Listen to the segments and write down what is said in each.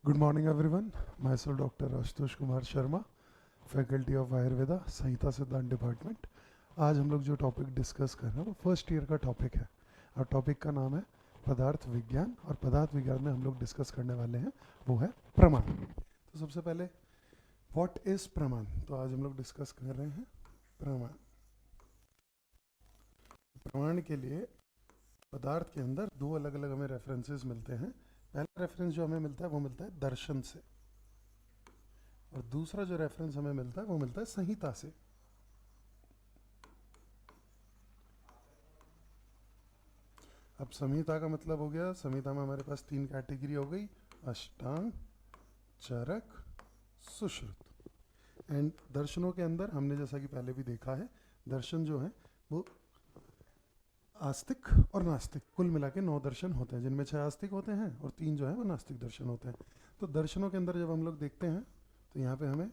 Good morning everyone. Myself Dr. Ashutosh Kumar Sharma, faculty of Ayurveda, Samhita Siddhanta department. आज हम लोग जो टॉपिक डिस्कस कर रहे हैं वो फर्स्ट ईयर का टॉपिक है और टॉपिक का नाम है पदार्थ विज्ञान। और पदार्थ विज्ञान में हम लोग डिस्कस करने वाले हैं वो है प्रमाण। तो सबसे पहले व्हाट इज प्रमाण, तो आज हम लोग डिस्कस कर रहे हैं प्रमाण। प्रमाण के लिए पदार्थ के अंदर दो अलग अलग हमें रेफरेंसेस मिलते हैं। पहला रेफरेंस जो हमें मिलता है वो मिलता है दर्शन से, और दूसरा जो रेफरेंस हमें मिलता है वो मिलता है संहिता से। अब संहिता का मतलब हो गया, संहिता में हमारे पास तीन कैटेगरी हो गई, अष्टांग, चरक, सुश्रुत। एंड दर्शनों के अंदर हमने जैसा कि पहले भी देखा है, दर्शन जो है वो आस्तिक और नास्तिक कुल मिला के 9 दर्शन होते हैं, जिनमें 6 आस्तिक होते हैं और 3 जो है वो नास्तिक दर्शन होते हैं। तो दर्शनों के अंदर जब हम लोग देखते हैं तो यहाँ पे हमें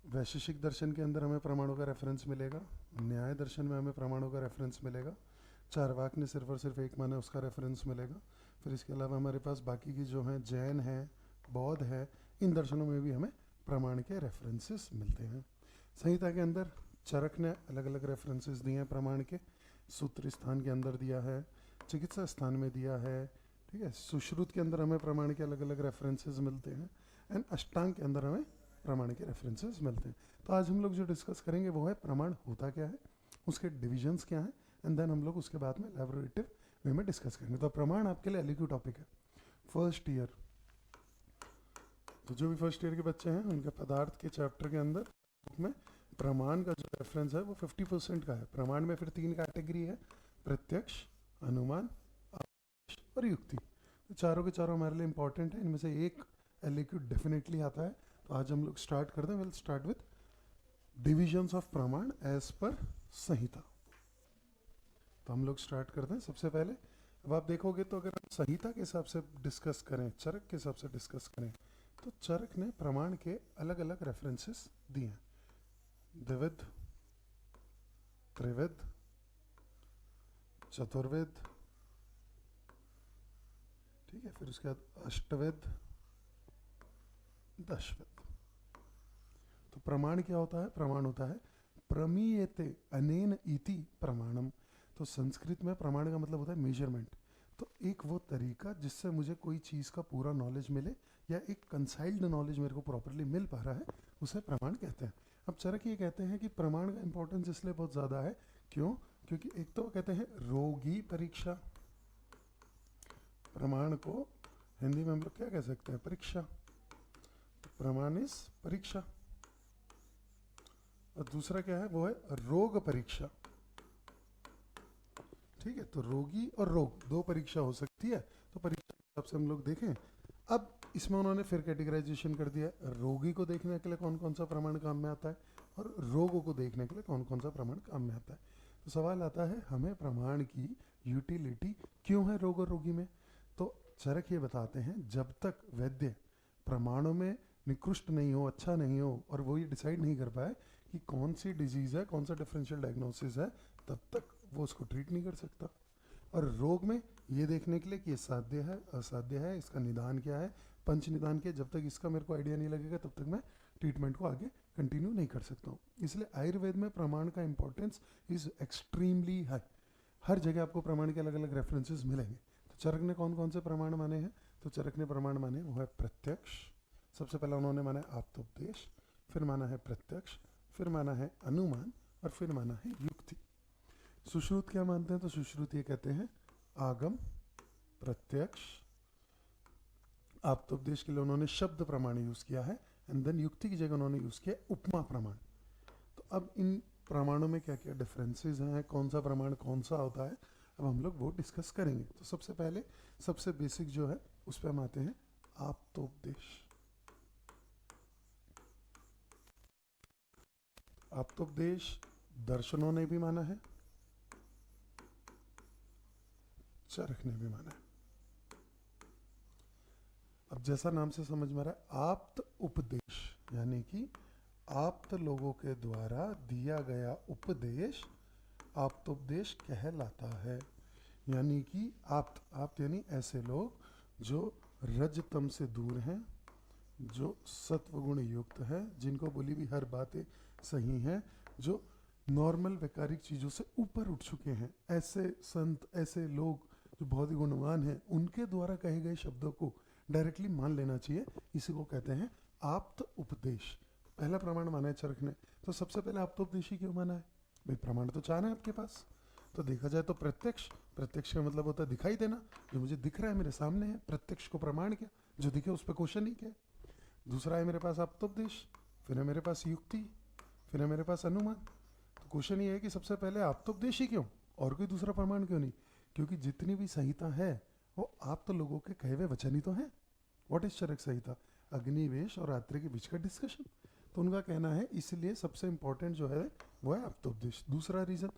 वैशेषिक दर्शन के अंदर हमें प्रमाणों का रेफरेंस मिलेगा, न्याय दर्शन में हमें प्रमाणों का रेफरेंस मिलेगा, चारवाक ने सिर्फ और सिर्फ एक माना उसका रेफरेंस मिलेगा। फिर इसके अलावा हमारे पास बाकी की जो हैं जैन है, बौद्ध है, इन दर्शनों में भी हमें प्रमाण के रेफरेंसेस मिलते हैं। संहिता के अंदर चरक ने अलग अलग रेफरेंसेस दिए हैं प्रमाण के, सूत्र स्थान के अंदर दिया है, चिकित्सा स्थान में दिया है, ठीक है। सुश्रुत के अंदर हमें प्रमाण के अलग अलग रेफरेंसेस मिलते हैं, एंड अष्टांग के अंदर हमें प्रमाण के रेफरेंसेस मिलते हैं। तो आज हम लोग जो डिस्कस करेंगे वो है प्रमाण होता क्या है, उसके डिविजन्स क्या हैं, एंड देन हम लोग उसके बाद में एलैबोरेटिव वे में डिस्कस करेंगे। तो प्रमाण आपके लिए एलईक्यू टॉपिक है फर्स्ट ईयर। तो जो भी फर्स्ट ईयर के बच्चे हैं उनके पदार्थ के चैप्टर के अंदर बुक में प्रमाण का जो रेफरेंस है वो 50% का है। प्रमाण में फिर 3 कैटेगरी है, प्रत्यक्ष, अनुमान और युक्ति। तो चारों के चारों हमारे लिए इंपॉर्टेंट है, इनमें से एक एलईक्यू डेफिनेटली आता है। तो आज हम लोग स्टार्ट करते हैं, will start with divisions of प्रमाण एज पर संहिता। तो हम लोग स्टार्ट करते हैं सबसे पहले। अब आप देखोगे तो अगर हम संहिता के हिसाब से डिस्कस करें, चरक के हिसाब से डिस्कस करें, तो चरक ने प्रमाण के अलग अलग रेफरेंसेस दिए हैं, द्विविध, त्रिविध, चतुर्विध, ठीक है, फिर उसके बाद अष्टविध, दशविध। तो प्रमाण क्या होता है? प्रमाण होता है प्रमीयते अनेन इति प्रमाणम। तो संस्कृत में प्रमाण का मतलब होता है मेजरमेंट। तो एक वो तरीका जिससे मुझे कोई चीज़ का पूरा नॉलेज मिले या एक कंसाइल्ड नॉलेज मेरे को प्रॉपरली मिल पा रहा है, उसे प्रमाण कहते हैं। अब चरक ये कहते हैं कि प्रमाण का इंपॉर्टेंस इसलिए बहुत ज़्यादा है, क्यों? क्योंकि एक तो कहते हैं रोगी परीक्षा, प्रमाण को हिंदी में हम लोग क्या कह सकते हैं? परीक्षा। तो प्रमाण इज परीक्षा। और दूसरा क्या है? वो है रोग परीक्षा, ठीक है। तो रोगी और रोग दो परीक्षा हो सकती है। तो परीक्षा के हिसाब से हम लोग देखें। अब इसमें उन्होंने फिर कैटेगराइजेशन कर दिया, रोगी को देखने के लिए कौन कौन सा प्रमाण काम में आता है और रोगों को देखने के लिए कौन कौन सा प्रमाण काम में आता है। तो सवाल आता है, हमें प्रमाण की यूटिलिटी क्यों है रोग और रोगी में? तो चरक ये बताते हैं, जब तक वैद्य प्रमाणों में निकृष्ट नहीं हो, अच्छा नहीं हो, और वो ये डिसाइड नहीं कर पाए कि कौन सी डिजीज़ है, कौन सा डिफरेंशियल डायग्नोसिस है, तब तक वो उसको ट्रीट नहीं कर सकता। और रोग में ये देखने के लिए कि ये साध्य है, असाध्य है, इसका निदान क्या है, पंच निदान क्या है, जब तक इसका मेरे को आइडिया नहीं लगेगा तब तक मैं ट्रीटमेंट को आगे कंटिन्यू नहीं कर सकता हूँ। इसलिए आयुर्वेद में प्रमाण का इंपॉर्टेंस इज़ एक्सट्रीमली हाई। हर जगह आपको प्रमाण के अलग अलग रेफरेंसेस मिलेंगे। तो चरक ने कौन कौन से प्रमाण माने हैं? तो चरक ने प्रमाण माने वो है प्रत्यक्ष, सबसे पहला उन्होंने माना है आप्तोपदेश, फिर माना है प्रत्यक्ष, फिर माना है अनुमान, और फिर माना है युक्ति। सुश्रुत क्या मानते हैं? तो सुश्रुत ये कहते हैं आगम, प्रत्यक्ष, आप्तोपदेश के लिए उन्होंने शब्द प्रमाण यूज किया है, एंड देन युक्ति की जगह उन्होंने यूज किया उपमा प्रमाण। तो अब इन प्रमाणों में क्या क्या डिफरेंसेस हैं, कौन सा प्रमाण कौन सा होता है, अब हम लोग वो डिस्कस करेंगे। तो सबसे पहले सबसे बेसिक जो है उस पर हम आते हैं, आप्तोपदेश। आप्तोपदेश दर्शनों ने भी माना है, चरक ने भी माना है। अब जैसा नाम से समझ में आ रहा है, आप्त उपदेश, यानी कि आप्त लोगों के द्वारा दिया गया उपदेश आप्तोपदेश कहलाता है। यानी कि आप्त, आप्त यानी ऐसे लोग जो रजतम से दूर हैं, जो सत्व गुण युक्त है, जिनको बोली भी हर बातें सही हैं, जो नॉर्मल वैकारिक चीज़ों से ऊपर उठ चुके हैं, ऐसे संत, ऐसे लोग जो बहुत ही गुणवान हैं, उनके द्वारा कहे गए शब्दों को डायरेक्टली मान लेना चाहिए। इसी को कहते हैं आप्त उपदेश। पहला प्रमाण माना है चरक ने, तो सबसे पहले आप्तोपदेशी क्यों माना है? भाई प्रमाण तो चाहना है आपके पास। तो देखा जाए तो प्रत्यक्ष, प्रत्यक्ष का मतलब होता है दिखाई देना, जो मुझे दिख रहा है मेरे सामने है। प्रत्यक्ष को प्रमाण क्या? जो दिखे उस पर क्वेश्चन ही क्या। दूसरा है मेरे पास आप्तोपदेश, फिर है मेरे पास युक्ति, फिर है मेरे पास अनुमान। तो क्वेश्चन ये है कि सबसे पहले आप्तोपदेश ही क्यों, और कोई दूसरा प्रमाण क्यों नहीं? क्योंकि जितनी भी संहिता है वो आप तो लोगों के कहे हुए वचन ही तो हैं। व्हाट इज चरक संहिता? अग्निवेश और आत्रे के बीच का डिस्कशन। तो उनका कहना है इसलिए सबसे इंपॉर्टेंट जो है वो है आप्तोपदेश। दूसरा रीजन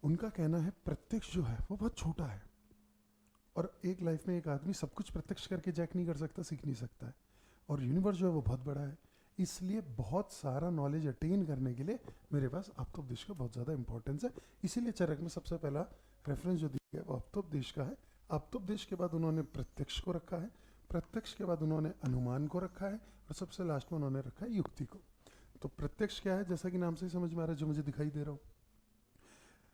उनका कहना है प्रत्यक्ष जो है वो बहुत छोटा है, और एक लाइफ में एक आदमी सब कुछ प्रत्यक्ष करके जैक नहीं कर सकता, सीख नहीं सकता है। और यूनिवर्स जो है वो बहुत बड़ा है, इसलिए बहुत सारा नॉलेज अटेन करने के लिए मेरे पास आप्तोपदेश का बहुत ज़्यादा इंपॉर्टेंस है। इसीलिए चरक में सबसे पहला रेफरेंस जो दिया गया वो आप्तोपदेश का है। आप्तोपदेश के बाद उन्होंने प्रत्यक्ष को रखा है, प्रत्यक्ष के बाद उन्होंने अनुमान को रखा है, और सबसे लास्ट में उन्होंने रखा है युक्ति को। तो प्रत्यक्ष क्या है? जैसा कि नाम से ही समझ में आ रहा है, जो मुझे दिखाई दे रहा हो।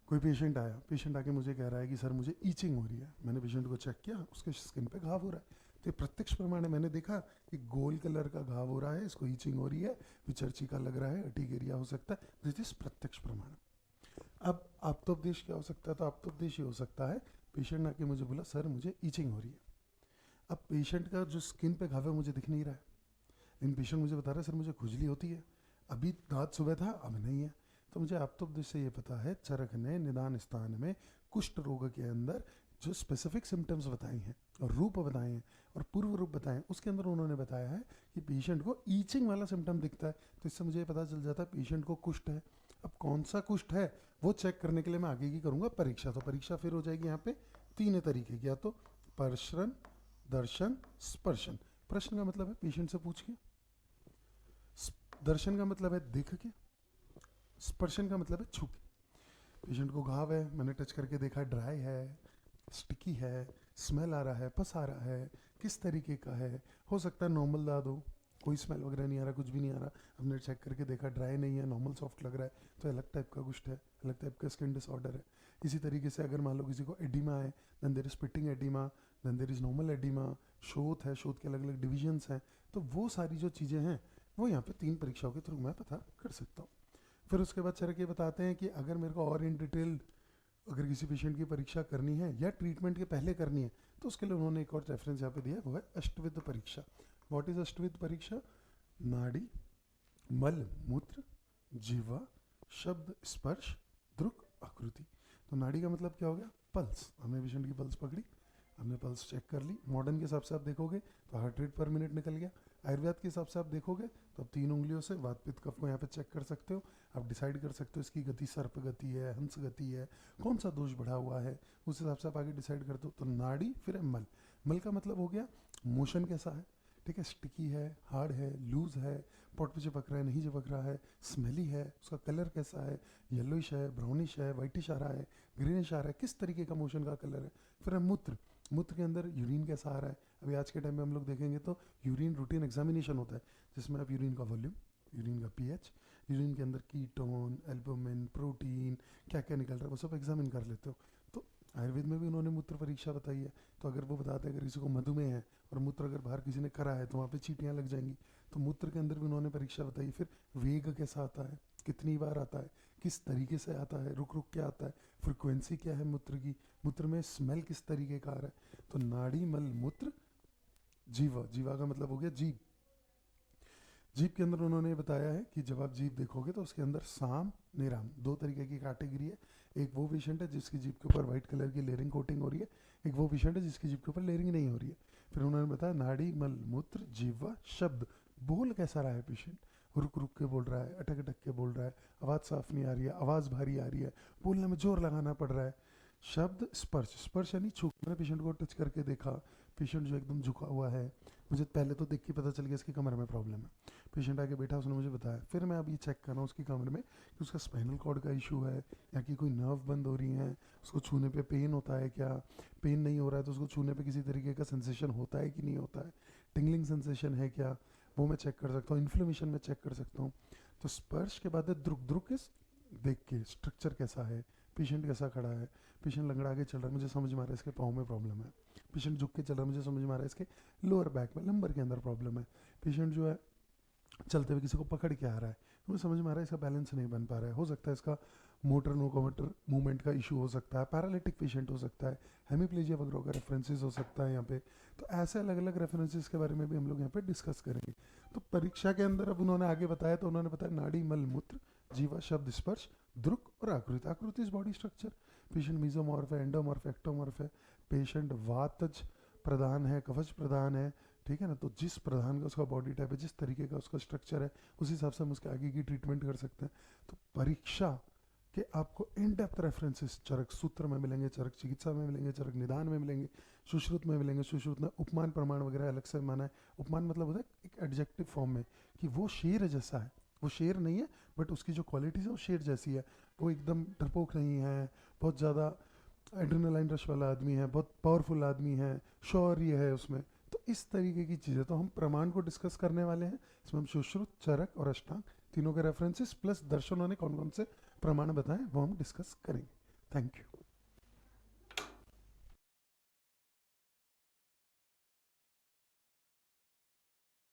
कोई पेशेंट आया, पेशेंट आके मुझे कह रहा है कि सर मुझे ईचिंग हो रही है। मैंने पेशेंट को चेक किया, उसके स्किन पे घाव हो रहा है। तो ये प्रत्यक्ष प्रमाण है, मैंने देखा कि गोल कलर का घाव हो रहा है, इसको ईचिंग हो रही है, विचर्ची का लग रहा है, अटीकेरिया हो सकता है। दिस इज प्रत्यक्ष प्रमाण। अब आप्तोपदेश क्या हो सकता है? तो आप्तोपदेश ये हो सकता है, पेशेंट आके मुझे बोला सर मुझे ईचिंग हो रही है। अब पेशेंट का जो स्किन पे घाव है मुझे दिख नहीं रहा है, लेकिन पेशेंट मुझे बता रहा है सर मुझे खुजली होती है, अभी रात सुबह था अब नहीं है। तो मुझे आप्तोपदेश से ये पता है चरक ने निदान स्थान में कुष्ठ रोग के अंदर जो स्पेसिफिक सिम्टम्स बताए हैं और रूप बताए हैं और पूर्व रूप बताए हैं, उसके अंदर उन्होंने बताया है कि पेशेंट को ईचिंग वाला सिम्टम दिखता है। तो इससे मुझे ये पता चल जाता है पेशेंट को कुष्ठ है। अब कौन सा कुष्ठ है वो चेक करने के लिए मैं आगे की करूँगा परीक्षा। तो परीक्षा फिर हो जाएगी यहाँ पे तीन तरीके की, या तो पर्शन, दर्शन, स्पर्शन। प्रश्न का मतलब है पेशेंट से पूछ के, दर्शन का मतलब है देख के, स्पर्शन का मतलब है छू के। पेशेंट को घाव है, मैंने टच करके देखा ड्राई है, स्टिकी है, स्मेल आ रहा है, पस आ रहा है, किस तरीके का है। हो सकता है नॉर्मल दाद हो, कोई स्मेल वगैरह नहीं आ रहा, कुछ भी नहीं आ रहा, हमने चेक करके देखा ड्राई नहीं है, नॉर्मल सॉफ्ट लग रहा है, तो अलग टाइप का कुछ है, अलग टाइप का स्किन डिसऑर्डर है। इसी तरीके से अगर मान लो किसी को एडिमा है, then there is spitting oedema, then there is normal oedema, शोथ है, शोथ के अलग अलग डिविजन्स हैं। तो वो सारी जो चीज़ें हैं वो यहाँ पे तीन परीक्षाओं के थ्रू मैं पता कर सकता हूँ। फिर उसके बाद चरक ये बताते हैं कि अगर मेरे को और इन डिटेल अगर किसी पेशेंट की परीक्षा करनी है या ट्रीटमेंट के पहले करनी है, तो उसके लिए उन्होंने एक और रेफरेंस यहाँ पे दिया है, वो है अष्टविध परीक्षा। व्हाट इज अष्टविध परीक्षा? नाड़ी, मल, मूत्र, जीवा, शब्द, स्पर्श, दृक, आकृति। तो नाड़ी का मतलब क्या हो गया? पल्स। हमने पेशेंट की पल्स पकड़ी, हमने पल्स चेक कर ली। मॉडर्न के हिसाब से आप देखोगे तो हार्ट रेट पर मिनट निकल गया। आयुर्वेद के हिसाब से आप देखोगे तो आप 3 उंगलियों से वात पित्त कफ को यहाँ पे चेक कर सकते हो। आप डिसाइड कर सकते हो इसकी गति सर्प गति है, हंस गति है, कौन सा दोष बढ़ा हुआ है, उस हिसाब से आप आगे डिसाइड करते हो। तो नाड़ी, फिर है मल। मल का मतलब हो गया मोशन कैसा है, ठीक है, स्टिकी है, हार्ड है, लूज है, पॉट पे चिपक रहा है, नहीं चिपक रहा है, स्मेली है, उसका कलर कैसा है, येलोइश है, ब्राउनिश है, वाइटिश आ रहा है, ग्रीनिश आ रहा है, किस तरीके का मोशन का कलर है। फिर है मूत्र। मूत्र के अंदर यूरिन कैसा आ रहा है। अभी आज के टाइम में हम लोग देखेंगे तो यूरिन रूटीन एग्जामिनेशन होता है, जिसमें आप यूरिन का वॉल्यूम, यूरिन का पीएच, यूरिन के अंदर कीटोन, एल्बुमिन, प्रोटीन क्या क्या निकल रहा है वो सब एग्जामिन कर लेते हो। तो आयुर्वेद में भी उन्होंने मूत्र परीक्षा बताई है। तो अगर वो बताते हैं अगर किसी को मधुमेह है और मूत्र अगर बाहर किसी ने करा है तो वहाँ पे चींटियाँ लग जाएंगी, तो मूत्र के अंदर भी उन्होंने परीक्षा बताई। फिर वेग कैसा आता है, कितनी बार आता है, किस तरीके से आता है, रुक रुक के आता है, फ्रिक्वेंसी क्या है मूत्र की, मूत्र में स्मेल किस तरीके का आ रहा है। तो नाड़ी, मल, मूत्र, जीवा। जीवा का मतलब हो गया जीभ। जीभ के अंदर उन्होंने बताया है कि जब आप जीभ देखोगे तो उसके अंदर साम, निराम, दो तरीके की कैटेगरी है। एक वो पेशेंट है जिसकी जीभ के ऊपर वाइट कलर की लेयरिंग कोटिंग हो रही है, एक वो पेशेंट है जिसकी जीभ के ऊपर लेयरिंग नहीं हो रही है। फिर उन्होंने बताया नाड़ी, मल, मूत्र, जीवा, शब्द। बोल कैसा रहा है पेशेंट, रुक रुक के बोल रहा है, अटक अटक के बोल रहा है, आवाज़ साफ नहीं आ रही है, आवाज़ भारी आ रही है, बोलने में जोर लगाना पड़ रहा है, शब्द स्पर्श, स्पर्श यानी छू, मैंने पेशेंट को टच करके देखा, पेशेंट जो एकदम झुका हुआ है, मुझे पहले तो देख के पता चल गया इसकी कमर में प्रॉब्लम है। पेशेंट आके बैठा, उसने मुझे बताया, फिर मैं अब ये चेक कर रहा हूँ उसकी कमर में कि उसका स्पाइनल कॉर्ड का इशू है या कि कोई नर्व बंद हो रही है, उसको छूने पे पेन होता है क्या, पेन नहीं हो रहा है तो उसको छूने पे किसी तरीके का सेंसेशन होता है कि नहीं होता है, टिंगलिंग सेंसेशन है क्या, वो मैं चेक कर सकता हूँ, इन्फ्लेमेशन में चेक कर सकता हूँ। तो स्पर्श के बाद है द्रुक, द्रुक इस देख के स्ट्रक्चर कैसा है, पेशेंट कैसा खड़ा है, पेशेंट लंगड़ा के चल रहा है, मुझे समझ में आ रहा है इसके पाँव में प्रॉब्लम है, पेशेंट झुक के चल रहा है, मुझे समझ में आ रहा है इसके लोअर बैक में लंबर के अंदर प्रॉब्लम है, पेशेंट जो है चलते हुए किसी को पकड़ के आ रहा है, मुझे समझ में आ रहा है इसका बैलेंस नहीं बन पा रहा है, हो सकता है इसका मोटर नोकोमोटर मूवमेंट का इशू हो सकता है, पैरालिटिक पेशेंट हो सकता है, हेमीप्लेजिया वगैरह का रेफरेंसेस हो सकता है यहाँ पे। तो ऐसे अलग अलग रेफरेंसेस के बारे में भी हम लोग यहाँ पे डिस्कस करेंगे। तो परीक्षा के अंदर अब उन्होंने आगे बताया, तो उन्होंने बताया नाड़ी, मल, मूत्र, जीवा, शब्द, स्पर्श, द्रुक और आकृति। आकृति is body structure, patient mesomorph है, एंडोमॉर्फ है, एक्टोमॉर्फ है, पेशेंट वातज प्रधान है, कवच प्रधान है, ठीक है ना। तो जिस प्रधान का उसका बॉडी टाइप है, जिस तरीके का उसका स्ट्रक्चर है, उस हिसाब से हम उसके आगे की ट्रीटमेंट कर सकते हैं। तो परीक्षा के आपको इन डेप्थ रेफरेंसेस चरक सूत्र में मिलेंगे, चरक चिकित्सा में मिलेंगे, चरक निदान में मिलेंगे, सुश्रुत में मिलेंगे। सुश्रुत में उपमान प्रमाण वगैरह अलग से माना है। उपमान मतलब होता है एक एडजेक्टिव फॉर्म में कि वो शेर जैसा है, वो शेर नहीं है बट उसकी जो क्वालिटीज़ है वो शेर जैसी है, वो एकदम डरपोक नहीं है, बहुत ज़्यादा एड्रेनालाइन रश वाला आदमी है, बहुत पावरफुल आदमी है, शौर्य है उसमें। तो इस तरीके की चीज़ें तो हम प्रमाण को डिस्कस करने वाले हैं। इसमें हम सुश्रुत, चरक और अष्टांग तीनों के रेफरेंसेस प्लस दर्शनों ने कौन कौन से प्रमाण बताएं वो हम डिस्कस करेंगे। Thank you.